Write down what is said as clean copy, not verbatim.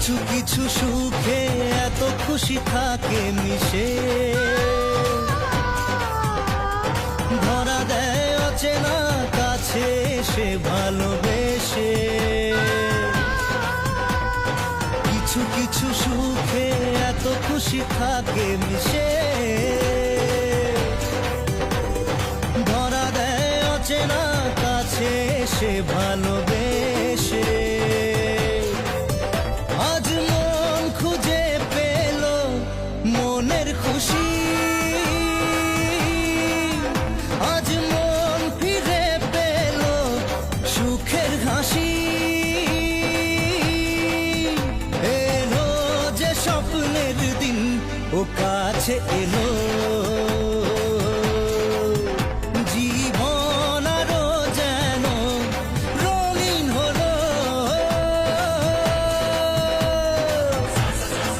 কিছু কিছু সুখে এত খুশি থাকে মিশে, ধরা দেয় অচেনা কাছে সে ভালোবেসে। কিছু কিছু সুখে এত খুশি থাকে মিশে, ধরা দেয় অচেনা কাছে সে ভালোবেসে। আজ মন খুঁজে পেল মনের খুশি, আজ মন ফিরে পেল সুখের হাসি। এলো যে স্বপ্নের দিন ও কাছে এলো,